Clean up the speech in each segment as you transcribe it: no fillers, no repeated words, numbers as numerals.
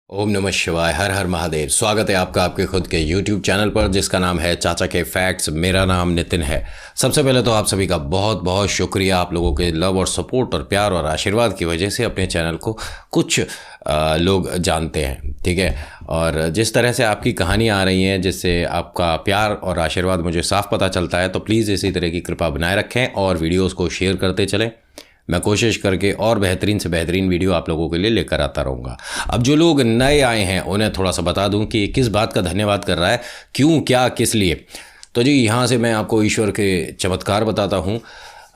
ओम नमः शिवाय। हर हर महादेव। स्वागत है आपका आपके खुद के YouTube चैनल पर जिसका नाम है चाचा के फैक्ट्स। मेरा नाम नितिन है। सबसे पहले तो आप सभी का बहुत बहुत शुक्रिया। आप लोगों के लव और सपोर्ट और प्यार और आशीर्वाद की वजह से अपने चैनल को कुछ लोग जानते हैं, ठीक है। और जिस तरह से आपकी कहानियाँ आ रही हैं, जिससे आपका प्यार और आशीर्वाद मुझे साफ पता चलता है, तो प्लीज़ इसी तरह की कृपा बनाए रखें और वीडियोज़ को शेयर करते चलें। मैं कोशिश करके और बेहतरीन से बेहतरीन वीडियो आप लोगों के लिए लेकर आता रहूँगा। अब जो लोग नए आए हैं उन्हें थोड़ा सा बता दूं कि किस बात का धन्यवाद कर रहा है, क्यों, क्या, किस लिए। तो जी यहाँ से मैं आपको ईश्वर के चमत्कार बताता हूँ,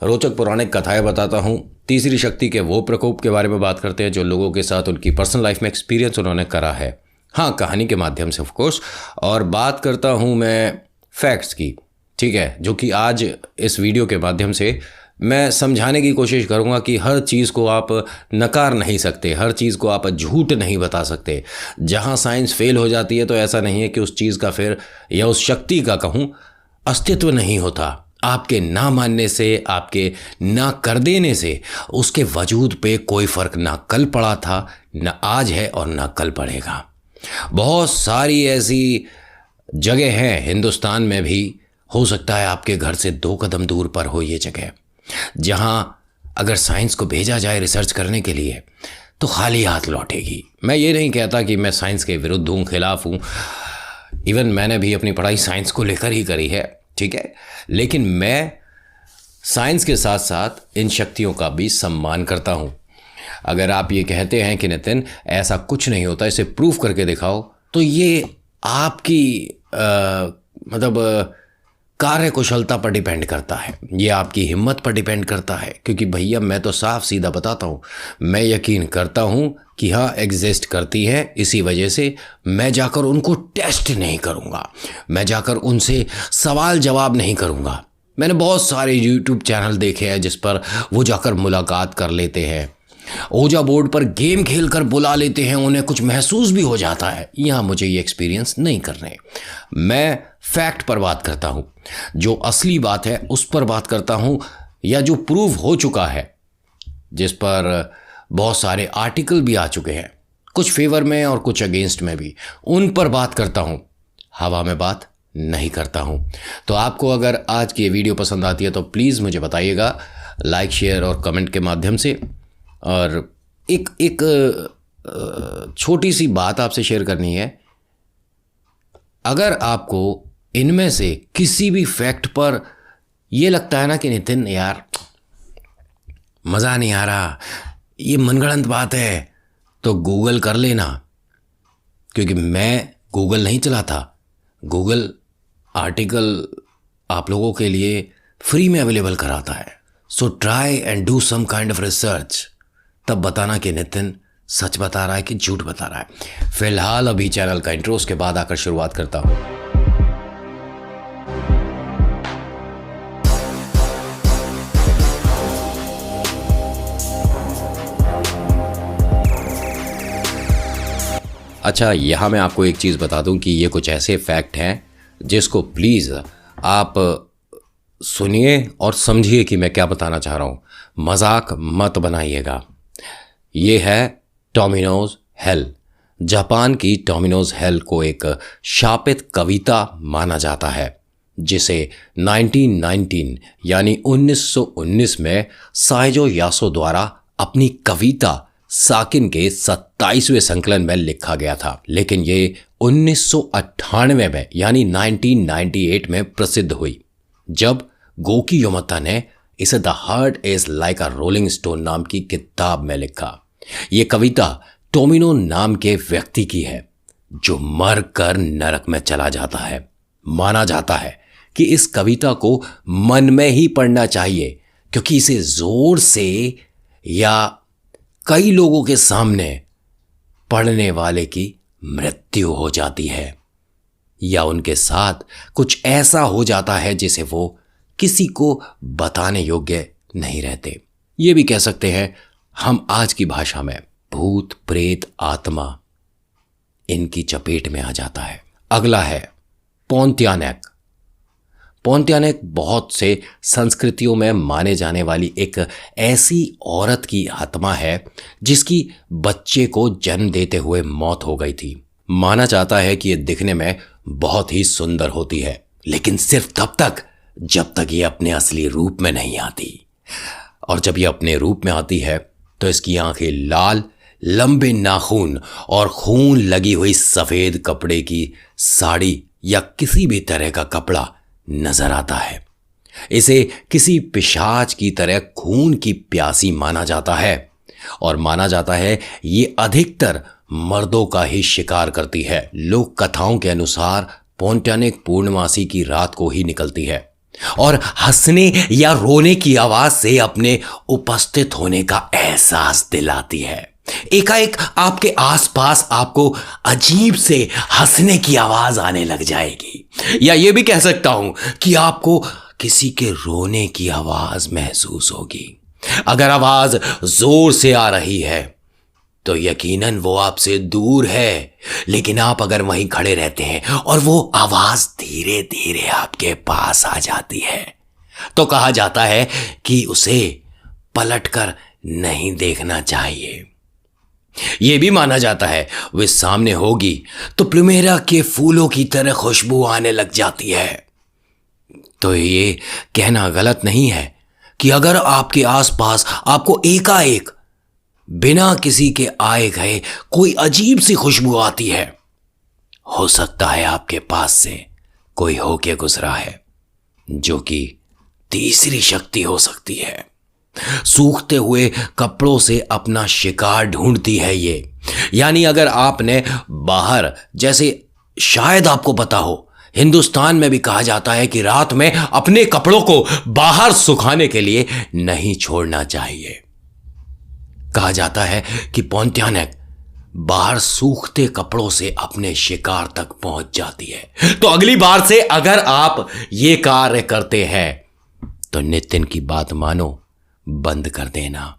रोचक पौराणिक कथाएं बताता हूँ, तीसरी शक्ति के वो प्रकोप के बारे में बात करते हैं जो लोगों के साथ उनकी पर्सनल लाइफ में एक्सपीरियंस उन्होंने करा है, हाँ, कहानी के माध्यम से ऑफकोर्स। और बात करता हूँ मैं फैक्ट्स की, ठीक है, जो कि आज इस वीडियो के माध्यम से मैं समझाने की कोशिश करूंगा कि हर चीज़ को आप नकार नहीं सकते, हर चीज़ को आप झूठ नहीं बता सकते। जहां साइंस फेल हो जाती है तो ऐसा नहीं है कि उस चीज़ का फिर या उस शक्ति का कहूं अस्तित्व नहीं होता। आपके ना मानने से, आपके ना कर देने से उसके वजूद पे कोई फ़र्क ना कल पड़ा था, ना आज है और ना कल पड़ेगा। बहुत सारी ऐसी जगह हैं हिंदुस्तान में भी, हो सकता है आपके घर से 2 कदम दूर पर हो ये जगह, जहां अगर साइंस को भेजा जाए रिसर्च करने के लिए तो खाली हाथ लौटेगी। मैं ये नहीं कहता कि मैं साइंस के विरुद्ध हूँ, खिलाफ हूँ। इवन मैंने भी अपनी पढ़ाई साइंस को लेकर ही करी है, ठीक है। लेकिन मैं साइंस के साथ साथ इन शक्तियों का भी सम्मान करता हूँ। अगर आप ये कहते हैं कि नितिन ऐसा कुछ नहीं होता, इसे प्रूफ करके दिखाओ, तो ये आपकी कार्य कुशलता पर डिपेंड करता है, ये आपकी हिम्मत पर डिपेंड करता है। क्योंकि भैया मैं तो साफ सीधा बताता हूँ, मैं यकीन करता हूँ कि हाँ एग्जिस्ट करती है, इसी वजह से मैं जाकर उनको टेस्ट नहीं करूँगा, मैं जाकर उनसे सवाल जवाब नहीं करूँगा। मैंने बहुत सारे YouTube चैनल देखे हैं जिस पर वो जाकर मुलाकात कर लेते हैं, ओजा बोर्ड पर गेम खेलकर बुला लेते हैं, उन्हें कुछ महसूस भी हो जाता है। यहाँ मुझे ये एक्सपीरियंस नहीं करने। मैं फैक्ट पर बात करता हूँ, जो असली बात है उस पर बात करता हूँ, या जो प्रूव हो चुका है, जिस पर बहुत सारे आर्टिकल भी आ चुके हैं, कुछ फेवर में और कुछ अगेंस्ट में भी, उन पर बात करता हूँ। हवा में बात नहीं करता हूँ। तो आपको अगर आज की ये वीडियो पसंद आती है तो प्लीज़ मुझे बताइएगा लाइक, शेयर और कमेंट के माध्यम से। और एक छोटी सी बात आपसे शेयर करनी है। अगर आपको इनमें से किसी भी फैक्ट पर ये लगता है ना कि नितिन यार मज़ा नहीं आ रहा, ये मनगढ़ंत बात है, तो गूगल कर लेना। क्योंकि मैं गूगल नहीं चलाता, गूगल आर्टिकल आप लोगों के लिए फ्री में अवेलेबल कराता है। So try and do some kind of research, तब बताना कि नितिन सच बता रहा है कि झूठ बता रहा है। फिलहाल अभी चैनल का इंट्रो, उसके बाद आकर शुरुआत करता हूं। अच्छा, यहाँ मैं आपको एक चीज़ बता दूं कि ये कुछ ऐसे फैक्ट हैं जिसको प्लीज़ आप सुनिए और समझिए कि मैं क्या बताना चाह रहा हूँ। मजाक मत बनाइएगा। ये है टोमिनोज हेल। जापान की टोमिनोज हेल को एक शापित कविता माना जाता है, जिसे 1919 यानी 1919 में साइजो यासो द्वारा अपनी कविता साकिन के 27वें संकलन में लिखा गया था। लेकिन ये 1998 में यानी 1998 में प्रसिद्ध हुई, जब गोकी योमता ने इसे the heart is like a rolling stone नाम की किताब में लिखा। ये कविता टोमिनो नाम के व्यक्ति की है, जो मर कर नरक में चला जाता है। माना जाता है कि इस कविता को मन में ही पढ़ना चाहिए, क्योंकि इसे जोर से या कई लोगों के सामने पढ़ने वाले की मृत्यु हो जाती है, या उनके साथ कुछ ऐसा हो जाता है जिसे वो किसी को बताने योग्य नहीं रहते। ये भी कह सकते हैं हम आज की भाषा में भूत, प्रेत, आत्मा इनकी चपेट में आ जाता है। अगला है पोंतियानेक। पोंटियानेक बहुत से संस्कृतियों में माने जाने वाली एक ऐसी औरत की आत्मा है जिसकी बच्चे को जन्म देते हुए मौत हो गई थी। माना जाता है कि ये दिखने में बहुत ही सुंदर होती है, लेकिन सिर्फ तब तक जब तक ये अपने असली रूप में नहीं आती। और जब ये अपने रूप में आती है तो इसकी आंखें लाल, लंबे नाखून और खून लगी हुई सफेद कपड़े की साड़ी या किसी भी तरह का कपड़ा नजर आता है। इसे किसी पिशाच की तरह खून की प्यासी माना जाता है और माना जाता है ये अधिकतर मर्दों का ही शिकार करती है। लोक कथाओं के अनुसार पोंटियानेक पूर्णमासी की रात को ही निकलती है और हंसने या रोने की आवाज से अपने उपस्थित होने का एहसास दिलाती है। एकाएक आपके आसपास आपको अजीब से हंसने की आवाज आने लग जाएगी, या ये भी कह सकता हूं कि आपको किसी के रोने की आवाज महसूस होगी। अगर आवाज जोर से आ रही है तो यकीनन वो आपसे दूर है, लेकिन आप अगर वहीं खड़े रहते हैं और वो आवाज धीरे धीरे आपके पास आ जाती है तो कहा जाता है कि उसे पलटकर नहीं देखना चाहिए। यह भी माना जाता है वे सामने होगी तो प्लुमेरा के फूलों की तरह खुशबू आने लग जाती है। तो ये कहना गलत नहीं है कि अगर आपके आसपास आपको एकाएक बिना किसी के आए गए कोई अजीब सी खुशबू आती है, हो सकता है आपके पास से कोई होके गुजरा है, जो कि तीसरी शक्ति हो सकती है। सूखते हुए कपड़ों से अपना शिकार ढूंढती है ये। यानी अगर आपने बाहर, जैसे शायद आपको पता हो, हिंदुस्तान में भी कहा जाता है कि रात में अपने कपड़ों को बाहर सुखाने के लिए नहीं छोड़ना चाहिए। कहा जाता है कि पोंटियानेक बाहर सूखते कपड़ों से अपने शिकार तक पहुंच जाती है। तो अगली बार से अगर आप ये कार्य करते हैं तो नितिन की बात मानो, बंद कर देना।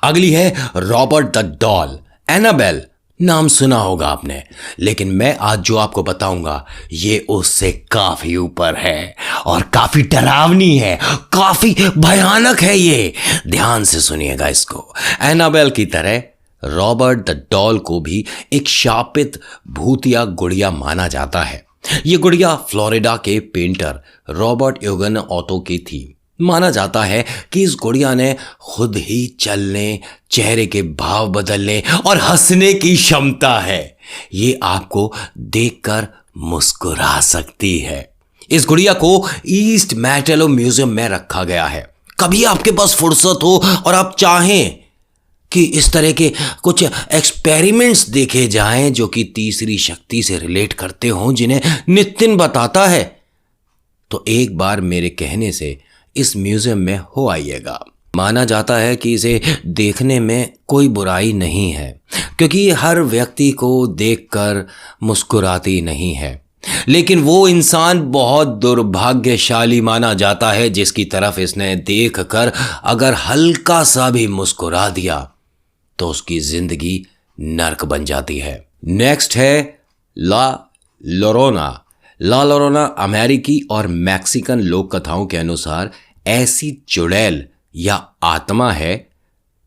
अगली है रॉबर्ट द डॉल। एनाबेल नाम सुना होगा आपने, लेकिन मैं आज जो आपको बताऊंगा ये उससे काफी ऊपर है और काफी डरावनी है, काफी भयानक है ये। ध्यान से सुनिएगा इसको। एनाबेल की तरह रॉबर्ट द डॉल को भी एक शापित भूतिया गुड़िया माना जाता है। ये गुड़िया फ्लोरिडा के पेंटर रॉबर्ट यूगन ओतो की थी। माना जाता है कि इस गुड़िया ने खुद ही चलने, चेहरे के भाव बदलने और हंसने की क्षमता है। ये आपको देखकर मुस्कुरा सकती है। इस गुड़िया को ईस्ट मैटेलो म्यूजियम में रखा गया है। कभी आपके पास फुर्सत हो और आप चाहें कि इस तरह के कुछ एक्सपेरिमेंट्स देखे जाएं जो कि तीसरी शक्ति से रिलेट करते हों, जिन्हें नितिन बताता है, तो एक बार मेरे कहने से इस म्यूजियम में हो आइएगा। माना जाता है कि इसे देखने में कोई बुराई नहीं है, क्योंकि हर व्यक्ति को देखकर मुस्कुराती नहीं है, लेकिन वो इंसान बहुत दुर्भाग्यशाली माना जाता है जिसकी तरफ इसने देखकर अगर हल्का सा भी मुस्कुरा दिया तो उसकी जिंदगी नर्क बन जाती है। नेक्स्ट है ला लोरोना। ला लोरोना अमेरिकी और मैक्सिकन लोक कथाओं के अनुसार ऐसी चुड़ैल या आत्मा है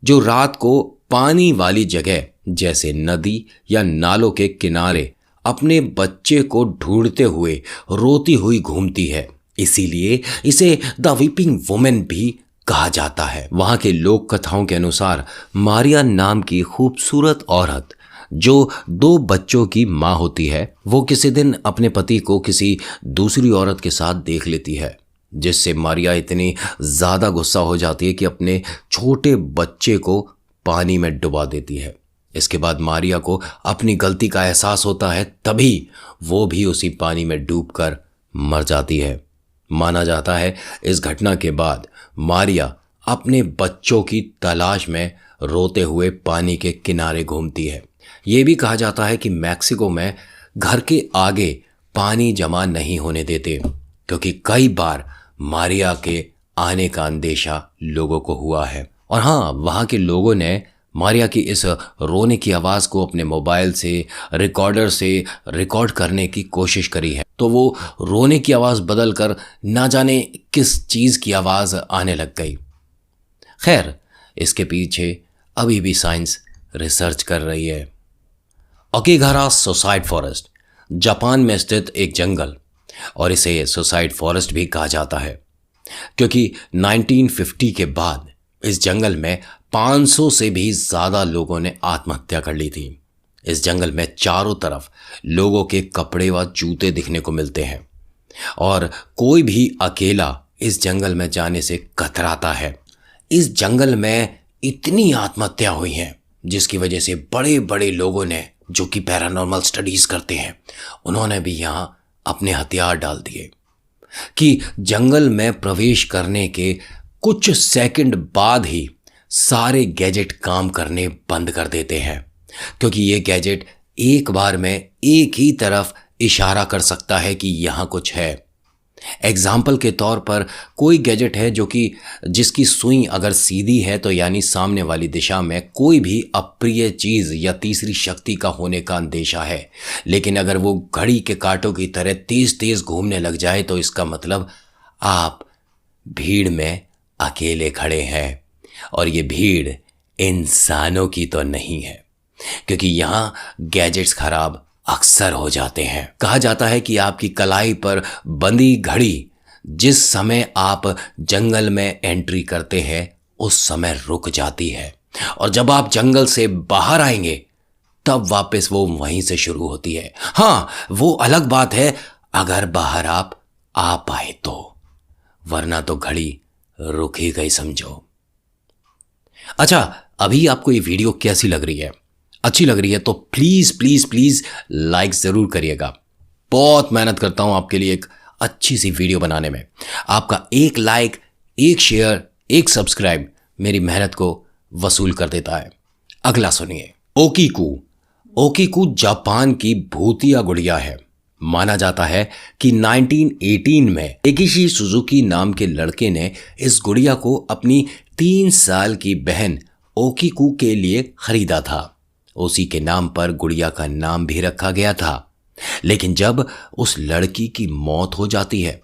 जो रात को पानी वाली जगह जैसे नदी या नालों के किनारे अपने बच्चे को ढूंढते हुए रोती हुई घूमती है। इसीलिए इसे द वीपिंग वुमेन भी कहा जाता है। वहां के लोक कथाओं के अनुसार मारिया नाम की खूबसूरत औरत जो 2 बच्चों की माँ होती है, वो किसी दिन अपने पति को किसी दूसरी औरत के साथ देख लेती है, जिससे मारिया इतनी ज़्यादा गुस्सा हो जाती है कि अपने छोटे बच्चे को पानी में डुबा देती है। इसके बाद मारिया को अपनी गलती का एहसास होता है, तभी वो भी उसी पानी में डूबकर मर जाती है। माना जाता है इस घटना के बाद मारिया अपने बच्चों की तलाश में रोते हुए पानी के किनारे घूमती है। ये भी कहा जाता है कि मैक्सिको में घर के आगे पानी जमा नहीं होने देते, क्योंकि कई बार मारिया के आने का अंदेशा लोगों को हुआ है। और हाँ, वहाँ के लोगों ने मारिया की इस रोने की आवाज़ को अपने मोबाइल से रिकॉर्डर से रिकॉर्ड करने की कोशिश करी है, तो वो रोने की आवाज़ बदल कर ना जाने किस चीज़ की आवाज़ आने लग गई। खैर, इसके पीछे अभी भी साइंस रिसर्च कर रही है। ओकिगारा सुसाइड फॉरेस्ट जापान में स्थित एक जंगल, और इसे सुसाइड फॉरेस्ट भी कहा जाता है क्योंकि 1950 के बाद इस जंगल में 500 से भी ज़्यादा लोगों ने आत्महत्या कर ली थी। इस जंगल में चारों तरफ लोगों के कपड़े व जूते दिखने को मिलते हैं और कोई भी अकेला इस जंगल में जाने से कतराता है। इस जंगल में इतनी आत्महत्या हुई हैं जिसकी वजह से बड़े बड़े लोगों ने, जो कि पैरानॉर्मल स्टडीज करते हैं, उन्होंने भी यहाँ अपने हथियार डाल दिए कि जंगल में प्रवेश करने के कुछ सेकंड बाद ही सारे गैजेट काम करने बंद कर देते हैं, क्योंकि ये गैजेट एक बार में एक ही तरफ इशारा कर सकता है कि यहाँ कुछ है। एग्जाम्पल के तौर पर कोई गैजेट है जो कि जिसकी सुई अगर सीधी है तो यानी सामने वाली दिशा में कोई भी अप्रिय चीज़ या तीसरी शक्ति का होने का अंदेशा है, लेकिन अगर वो घड़ी के कांटों की तरह तेज तेज घूमने लग जाए तो इसका मतलब आप भीड़ में अकेले खड़े हैं, और ये भीड़ इंसानों की तो नहीं है, क्योंकि यहाँ गैजेट्स खराब अक्सर हो जाते हैं। कहा जाता है कि आपकी कलाई पर बंधी घड़ी जिस समय आप जंगल में एंट्री करते हैं उस समय रुक जाती है, और जब आप जंगल से बाहर आएंगे तब वापस वो वहीं से शुरू होती है। हाँ, वो अलग बात है अगर बाहर आप आ पाए तो, वरना तो घड़ी रुक ही गई समझो। अच्छा, अभी आपको ये वीडियो कैसी लग रही है? अच्छी लग रही है तो प्लीज़ प्लीज़ प्लीज़ लाइक ज़रूर करिएगा। बहुत मेहनत करता हूँ आपके लिए एक अच्छी सी वीडियो बनाने में। आपका एक लाइक, एक शेयर, एक सब्सक्राइब मेरी मेहनत को वसूल कर देता है। अगला सुनिए। ओकीकू। ओकीकू जापान की भूतिया गुड़िया है। माना जाता है कि 1918 में एकिशी सुजुकी नाम के लड़के ने इस गुड़िया को अपनी 3 साल की बहन ओकीकू के लिए खरीदा था। उसी के नाम पर गुड़िया का नाम भी रखा गया था। लेकिन जब उस लड़की की मौत हो जाती है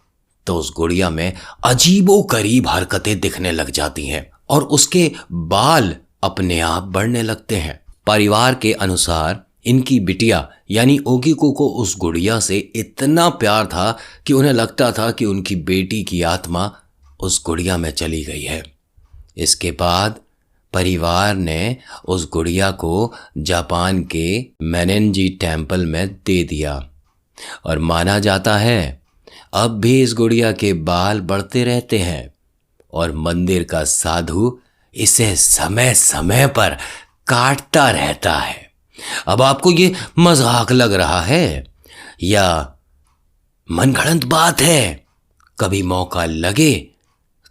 तो उस गुड़िया में अजीबोगरीब हरकतें दिखने लग जाती हैं और उसके बाल अपने आप बढ़ने लगते हैं। परिवार के अनुसार इनकी बिटिया यानी ओकीकू को उस गुड़िया से इतना प्यार था कि उन्हें लगता था कि उनकी बेटी की आत्मा उस गुड़िया में चली गई है। इसके बाद परिवार ने उस गुड़िया को जापान के मेनेंजी टेम्पल में दे दिया, और माना जाता है अब भी इस गुड़िया के बाल बढ़ते रहते हैं और मंदिर का साधु इसे समय समय पर काटता रहता है। अब आपको ये मजाक लग रहा है या मनगढ़ंत बात है? कभी मौका लगे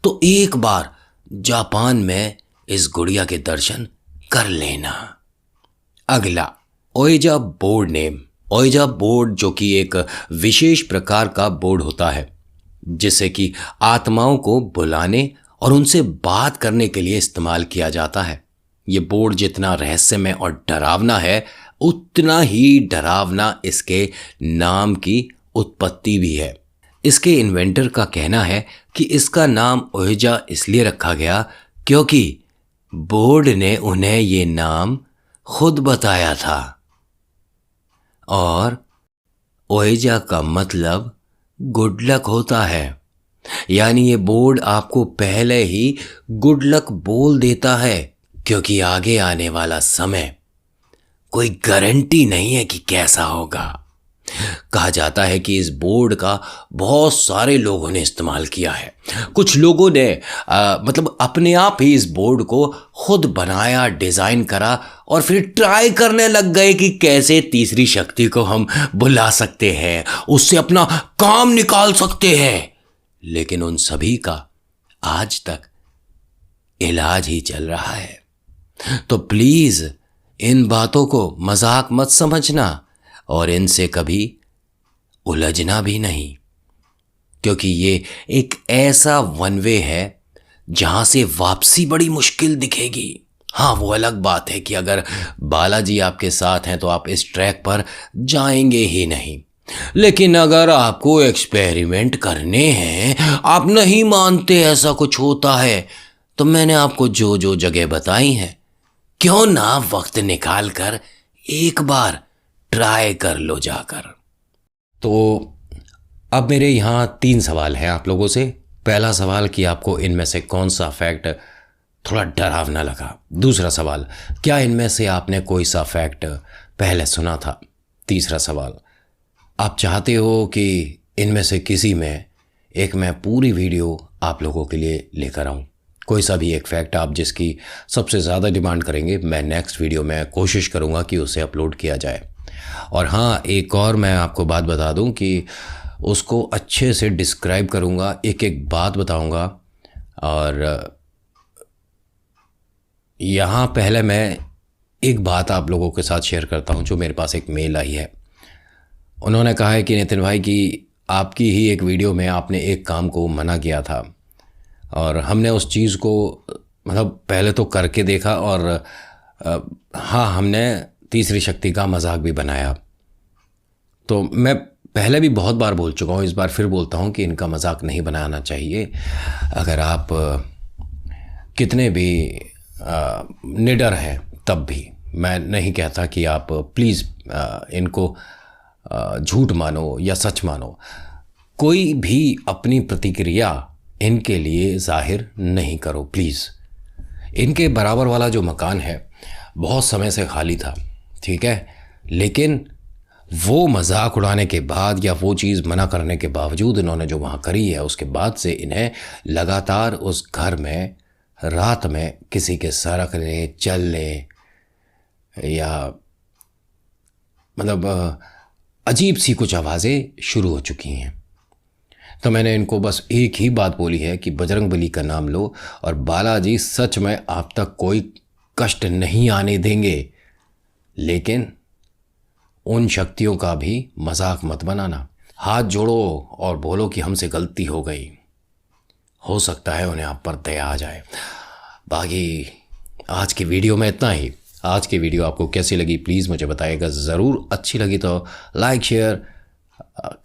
तो एक बार जापान में इस गुड़िया के दर्शन कर लेना। अगला, Ouija board name. Ouija board जो कि एक विशेष प्रकार का बोर्ड होता है जिसे कि आत्माओं को बुलाने और उनसे बात करने के लिए इस्तेमाल किया जाता है। ये बोर्ड जितना रहस्यमय और डरावना है उतना ही डरावना इसके नाम की उत्पत्ति भी है। इसके इन्वेंटर का कहना है कि इसका नाम ओएजा इसलिए रखा गया क्योंकि बोर्ड ने उन्हें ये नाम खुद बताया था, और ओएजा का मतलब गुड लक होता है। यानी ये बोर्ड आपको पहले ही गुड लक बोल देता है, क्योंकि आगे आने वाला समय कोई गारंटी नहीं है कि कैसा होगा। कहा जाता है कि इस बोर्ड का बहुत सारे लोगों ने इस्तेमाल किया है। कुछ लोगों ने मतलब अपने आप ही इस बोर्ड को खुद बनाया, डिज़ाइन करा और फिर ट्राई करने लग गए कि कैसे तीसरी शक्ति को हम बुला सकते हैं, उससे अपना काम निकाल सकते हैं। लेकिन उन सभी का आज तक इलाज ही चल रहा है। तो प्लीज़ इन बातों को मजाक मत समझना और इनसे कभी उलझना भी नहीं, क्योंकि ये एक ऐसा वन वे है जहां से वापसी बड़ी मुश्किल दिखेगी। हाँ, वो अलग बात है कि अगर बालाजी आपके साथ हैं तो आप इस ट्रैक पर जाएंगे ही नहीं। लेकिन अगर आपको एक्सपेरिमेंट करने हैं, आप नहीं मानते ऐसा कुछ होता है, तो मैंने आपको जो जो जगह बताई हैं, क्यों ना वक्त निकाल कर एक बार ट्राई कर लो जाकर। तो अब मेरे यहाँ 3 सवाल हैं आप लोगों से। पहला सवाल कि आपको इनमें से कौन सा फैक्ट थोड़ा डरावना लगा। दूसरा सवाल, क्या इनमें से आपने कोई सा फैक्ट पहले सुना था। तीसरा सवाल, आप चाहते हो कि इनमें से किसी में एक मैं पूरी वीडियो आप लोगों के लिए लेकर आऊँ। कोई सा भी एक फैक्ट आप जिसकी सबसे ज़्यादा डिमांड करेंगे, मैं नेक्स्ट वीडियो में कोशिश करूँगा कि उसे अपलोड किया जाए। और हाँ, एक और मैं आपको बात बता दूँ कि उसको अच्छे से डिस्क्राइब करूँगा, एक एक बात बताऊँगा। और यहाँ पहले मैं एक बात आप लोगों के साथ शेयर करता हूँ जो मेरे पास एक मेल आई है। उन्होंने कहा है कि नितिन भाई कि आपकी ही एक वीडियो में आपने एक काम को मना किया था और हमने उस चीज़ को मतलब पहले तो करके देखा और हाँ, हमने तीसरी शक्ति का मजाक भी बनाया। तो मैं पहले भी बहुत बार बोल चुका हूँ, इस बार फिर बोलता हूँ कि इनका मजाक नहीं बनाना चाहिए। अगर आप कितने भी निडर हैं तब भी मैं नहीं कहता कि आप प्लीज़ इनको झूठ मानो या सच मानो। कोई भी अपनी प्रतिक्रिया इनके लिए जाहिर नहीं करो प्लीज़। इनके बराबर वाला जो मकान है बहुत समय से खाली था, ठीक है, लेकिन वो मजाक उड़ाने के बाद या वो चीज़ मना करने के बावजूद इन्होंने जो वहाँ करी है, उसके बाद से इन्हें लगातार उस घर में रात में किसी के सरकने चलने या मतलब अजीब सी कुछ आवाज़ें शुरू हो चुकी हैं। तो मैंने इनको बस एक ही बात बोली है कि बजरंगबली का नाम लो और बालाजी सच में आप तक कोई कष्ट नहीं आने देंगे, लेकिन उन शक्तियों का भी मजाक मत बनाना। हाथ जोड़ो और बोलो कि हमसे गलती हो गई, हो सकता है उन्हें आप पर दया आ जाए। बाकी आज की वीडियो में इतना ही। आज की वीडियो आपको कैसी लगी प्लीज़ मुझे बताइएगा ज़रूर। अच्छी लगी तो लाइक शेयर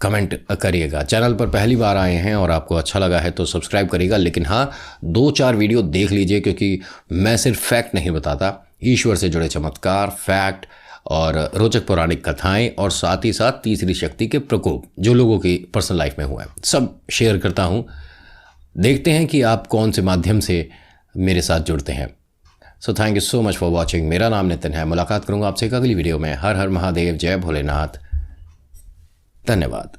कमेंट करिएगा। चैनल पर पहली बार आए हैं और आपको अच्छा लगा है तो सब्सक्राइब करिएगा। लेकिन हाँ, 2-4 वीडियो देख लीजिए, क्योंकि मैं सिर्फ फैक्ट नहीं बताता, ईश्वर से जुड़े चमत्कार, फैक्ट और रोचक पौराणिक कथाएं और साथ ही साथ तीसरी शक्ति के प्रकोप जो लोगों की पर्सनल लाइफ में हुआ है सब शेयर करता हूँ। देखते हैं कि आप कौन से माध्यम से मेरे साथ जुड़ते हैं। So thank you so much for watching. मेरा नाम नितिन है। मुलाकात करूँगा आपसे एक अगली वीडियो में। हर हर महादेव, जय भोलेनाथ। धन्यवाद।